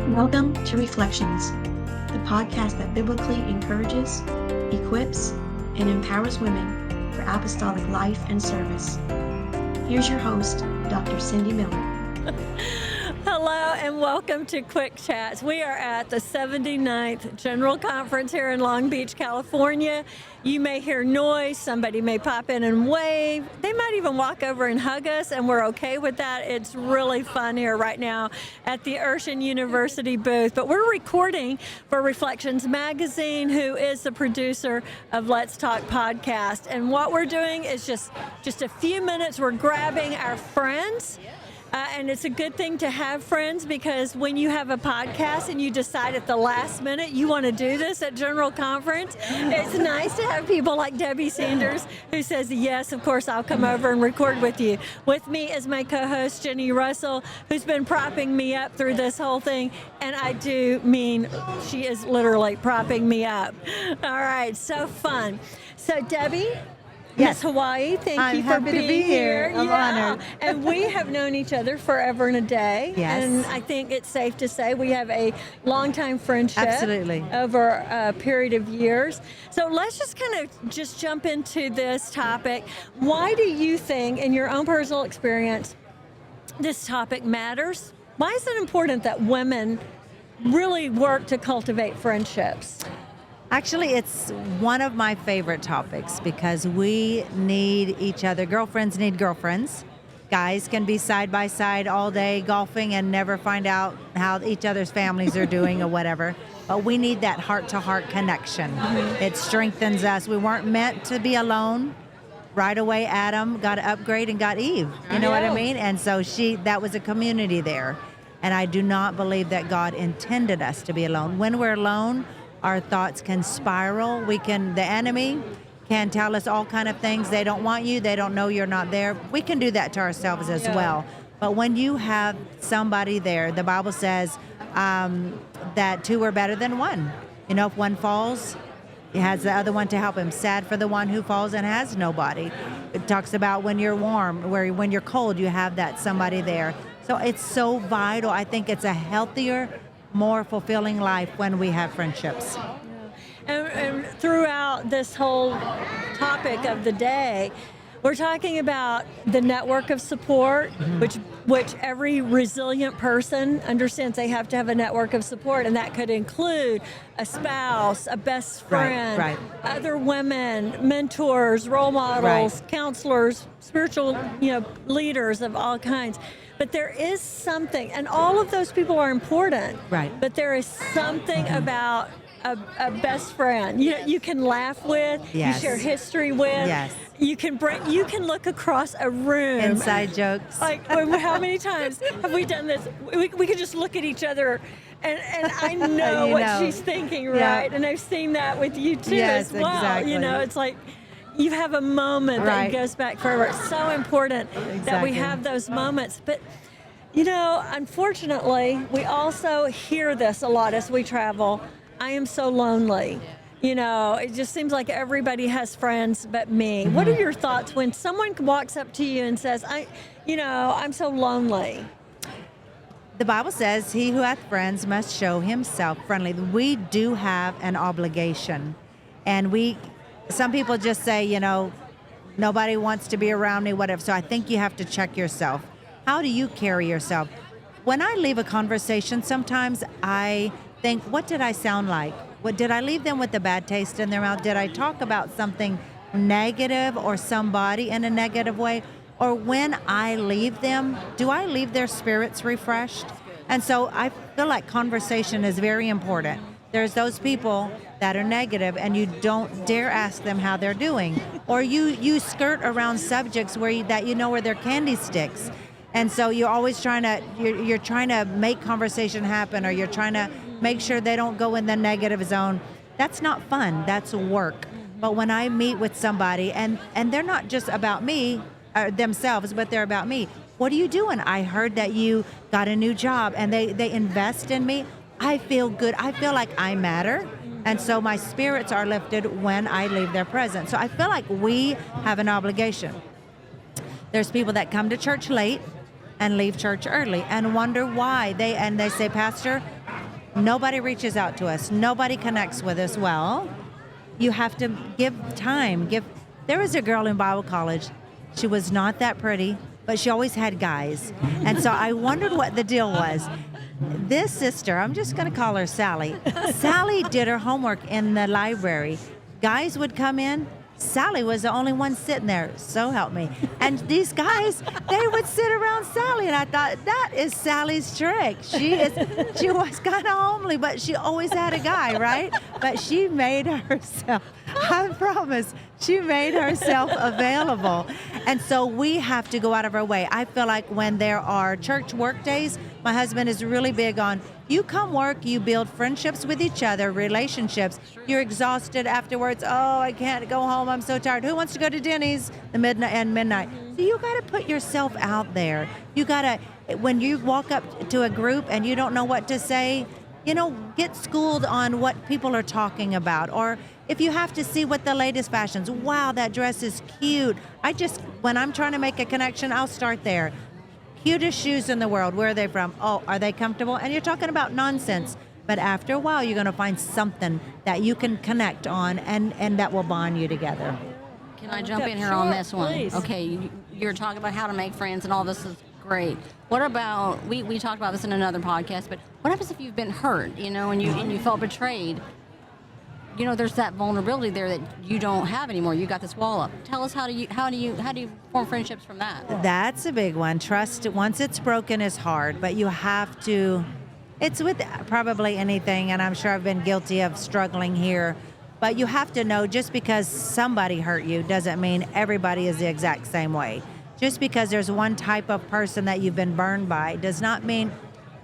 Welcome to Reflections, the podcast that biblically encourages, equips, and empowers women for apostolic life and service. Here's your host, Dr. Cindy Miller. Hello and welcome to Quick Chats. We are at the 79th General Conference here in Long Beach, California. You may hear noise, somebody may pop in and wave. They might even walk over and hug us, and we're okay with that. It's really fun here right now at the Urshan University booth. But we're recording for Reflections Magazine, who is the producer of Let's Talk Podcast. And what we're doing is just a few minutes, we're grabbing our friends. And it's a good thing to have friends, because when you have a podcast and you decide at the last minute you want to do this at General Conference, it's nice to have people like Debbie Sanders who says, yes, of course, I'll come over and record with you. With me is my co-host, Jennie Russell, who's been propping me up through this whole thing. And I do mean she is literally propping me up. All right, so fun. So, Debbie? Yes, Hawaii, thank you for being here. I'm honored. And we have known each other forever and a day. Yes. And I think it's safe to say we have a long-time friendship. Absolutely. Over a period of years. So let's just kind of jump into this topic. Why do you think, in your own personal experience, this topic matters? Why is it important that women really work to cultivate friendships? Actually, it's one of my favorite topics because we need each other. Girlfriends need girlfriends. Guys can be side by side all day golfing and never find out how each other's families are doing or whatever. But we need that heart-to-heart connection. Mm-hmm. It strengthens us. We weren't meant to be alone. Right away, Adam got an upgrade and got Eve. You know what I mean? And so that was a community there. And I do not believe that God intended us to be alone. When we're alone, our thoughts can spiral. The enemy can tell us all kind of things. They don't want you. They don't know you're not there. We can do that to ourselves as well. But when you have somebody there, the Bible says that two are better than one. You know, if one falls, he has the other one to help him. Sad for the one who falls and has nobody. It talks about when you're warm, when you're cold, you have that somebody there. So it's so vital. I think it's a healthier, more fulfilling life when we have friendships. And throughout this whole topic of the day, we're talking about the network of support, which every resilient person understands they have to have a network of support, and that could include a spouse, a best friend, other women, mentors, role models, counselors, spiritual, leaders of all kinds. But there is something, and all of those people are important. But there is something about a best friend. You can laugh with, you share history with. You can look across a room. Inside jokes. Like, how many times have we done this? We could just look at each other, and I know what she's thinking, right? Yeah. And I've seen that with you too as well. Exactly. It's like, you have a moment that goes back forever. It's so important that we have those moments. But, unfortunately, we also hear this a lot as we travel. I am so lonely. It just seems like everybody has friends but me. Mm-hmm. What are your thoughts when someone walks up to you and says, I'm so lonely? The Bible says, he who hath friends must show himself friendly. We do have an obligation. And some people just say, nobody wants to be around me, whatever. So I think you have to check yourself. How do you carry yourself? When I leave a conversation, sometimes I think, what did I sound like? Did I leave them with a bad taste in their mouth? Did I talk about something negative or somebody in a negative way? Or when I leave them, do I leave their spirits refreshed? And so I feel like conversation is very important. There's those people that are negative and you don't dare ask them how they're doing. Or you skirt around subjects where they're candy sticks. And so you're always trying to make conversation happen, or you're trying to make sure they don't go in the negative zone. That's not fun. That's work. But when I meet with somebody and they're not just about me, themselves, but they're about me. What are you doing? I heard that you got a new job and they invest in me. I feel good. I feel like I matter. And so my spirits are lifted when I leave their presence. So I feel like we have an obligation. There's people that come to church late and leave church early and wonder why. They say, Pastor, Nobody reaches out to us. Nobody connects with us. Well, you have to give time. There was a girl in Bible college. She was not that pretty, but she always had guys. And so I wondered what the deal was. This sister, I'm just going to call her Sally. Sally did her homework in the library. Guys would come in. Sally was the only one sitting there. So help me. And these guys, they would sit around Sally, and I thought, that is Sally's trick. She was kind of homely, but she always had a guy, right? But she made herself, I promise, she made herself available. And so we have to go out of our way. I feel like when there are church work days, my husband is really big on, you come work, you build friendships with each other, relationships. You're exhausted afterwards. Oh, I can't go home. I'm so tired. Who wants to go to Denny's the midnight? So you got to put yourself out there. You got to, when you walk up to a group and you don't know what to say, get schooled on what people are talking about. Or if you have to see what the latest fashions, wow, that dress is cute. When I'm trying to make a connection, I'll start there. Cutest shoes in the world. Where are they from? Oh, are they comfortable? And you're talking about nonsense. But after a while, you're going to find something that you can connect on and that will bond you together. Can I jump in here on this one? Please. Okay, you're talking about how to make friends and all this is great. What about, we talked about this in another podcast, but what happens if you've been hurt, and you felt betrayed? There's that vulnerability there that you don't have anymore. You got this wall up. Tell us how do you form friendships from that? That's a big one. Trust, once it's broken, is hard, but you have to. It's with probably anything, and I'm sure I've been guilty of struggling here. But you have to know, just because somebody hurt you doesn't mean everybody is the exact same way. Just because there's one type of person that you've been burned by does not mean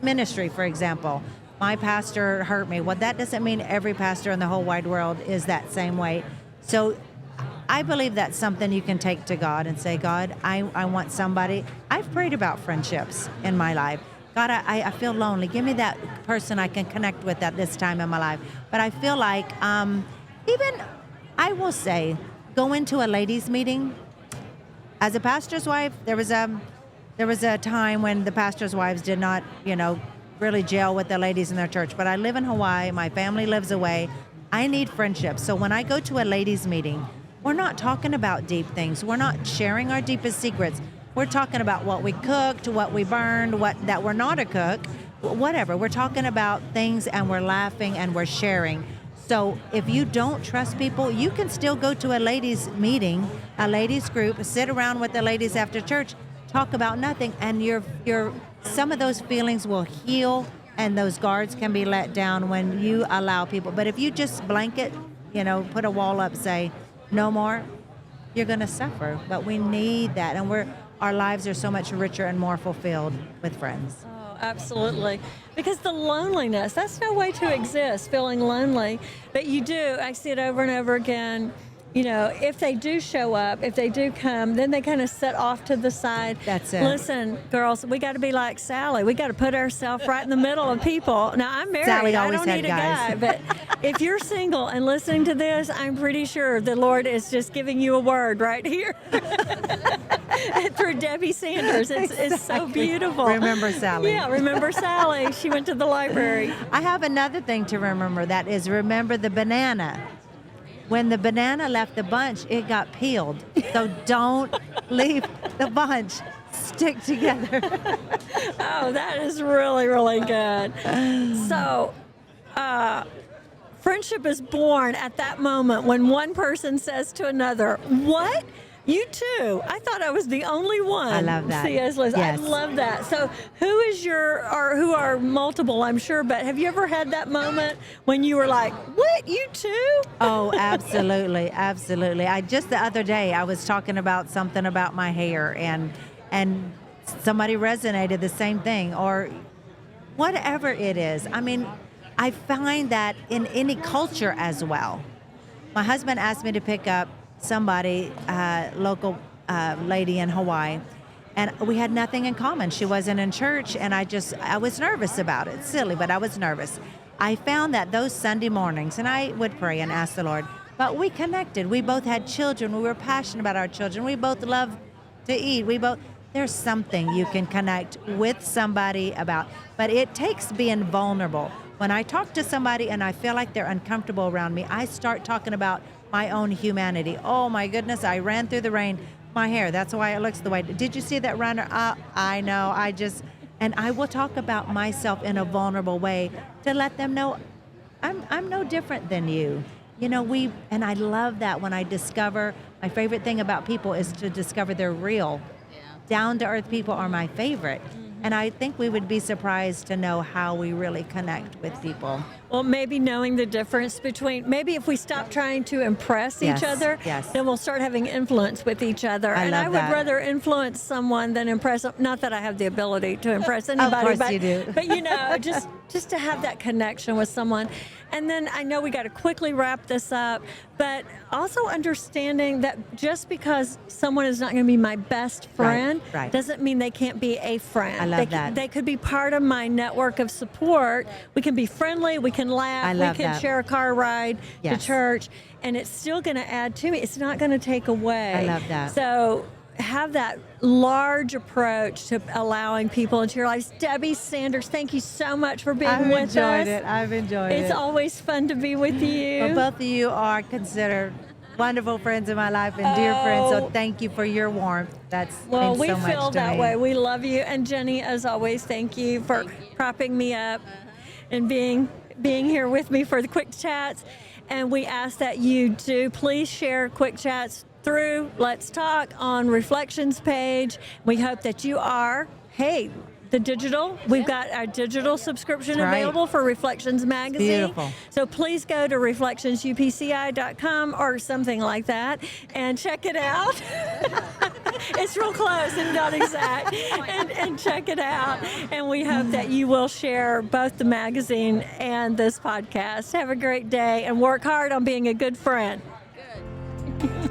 ministry, for example. My pastor hurt me. Well, that doesn't mean every pastor in the whole wide world is that same way. So I believe that's something you can take to God and say, God, I want somebody. I've prayed about friendships in my life. God, I feel lonely. Give me that person I can connect with at this time in my life. But I feel like even, I will say, go into a ladies' meeting. As a pastor's wife, there was a time when the pastor's wives did not, really gel with the ladies in their church. But I live in Hawaii. My family lives away. I need friendships. So when I go to a ladies' meeting, we're not talking about deep things. We're not sharing our deepest secrets. We're talking about what we cooked, what we burned, that we're not a cook, whatever. We're talking about things and we're laughing and we're sharing. So if you don't trust people, you can still go to a ladies' meeting, a ladies' group, sit around with the ladies after church, talk about nothing, and some of those feelings will heal and those guards can be let down when you allow people. But if you just blanket, put a wall up, say, no more, you're going to suffer. But we need that, and our lives are so much richer and more fulfilled with friends. Oh, absolutely. Because the loneliness, that's no way to exist, feeling lonely. But you do, I see it over and over again. If they do show up, if they do come, then they kind of sit off to the side. That's it. Listen, girls, we got to be like Sally. We got to put ourselves right in the middle of people. Now, I'm married. Sally I always don't had need a guys. guy. But if you're single and listening to this, I'm pretty sure the Lord is just giving you a word right here. Through Debbie Sanders. It's so beautiful. Remember Sally. Yeah, remember Sally. She went to the library. I have another thing to remember, that is, remember the banana. When the banana left the bunch, it got peeled. So don't leave the bunch. Stick together. Oh, that is really, really good. So, friendship is born at that moment when one person says to another, "What? You too? I thought I was the only one." I love that. C.S. Lewis. Yes. I love that. So who are multiple, I'm sure, but have you ever had that moment when you were like, "What? You too?" Oh, absolutely. Absolutely. Just the other day, I was talking about something about my hair and somebody resonated the same thing, or whatever it is. I mean, I find that in any culture as well. My husband asked me to pick up somebody, local lady in Hawaii, and we had nothing in common. She wasn't in church, and I was nervous about it. Silly, but I was nervous. I found that those Sunday mornings, and I would pray and ask the Lord, but we connected. We both had children. We were passionate about our children. We both loved to eat. There's something you can connect with somebody about, but it takes being vulnerable. When I talk to somebody and I feel like they're uncomfortable around me, I start talking about my own humanity. Oh my goodness, I ran through the rain. My hair, that's why it looks the way. Did you see that runner? I know, and I will talk about myself in a vulnerable way to let them know I'm no different than you. You know, and I love that when I discover, my favorite thing about people is to discover they're real. Yeah. Down to earth people are my favorite. And I think we would be surprised to know how we really connect with people. Well, maybe knowing the difference between, maybe if we stop trying to impress Yes, each other, yes. then we'll start having influence with each other. I And love I would that. rather influence someone than impress them. Not that I have the ability to impress anybody, course but, you do. but you know, just to have that connection with someone. And then I know we got to quickly wrap this up, but also understanding that just because someone is not going to be my best friend right. doesn't mean they can't be a friend. I love that. They could be part of my network of support. We can be friendly, we can laugh, I love we can that. share a car ride Yes. to church, and it's still going to add to me. It's not going to take away. I love that. So have that large approach to allowing people into your lives. Debbie Sanders, thank you so much for being I've with enjoyed us. it. I've enjoyed it. It's always fun to be with you. Well, both of you are considered wonderful friends in my life and dear friends. So thank you for your warmth. Well, means we so much feel to that me. way. We love you. And Jennie, as always, thank you for propping me up and being here with me for the Quick Chats. And we ask that you do please share Quick Chats through Let's Talk on Reflections page. We hope that you are, the digital. We've got our digital subscription That's right. available for Reflections magazine. Beautiful. So please go to reflectionsupci.com or something like that and check it out. It's real close and not exact. And check it out. And we hope that you will share both the magazine and this podcast. Have a great day and work hard on being a good friend. Good.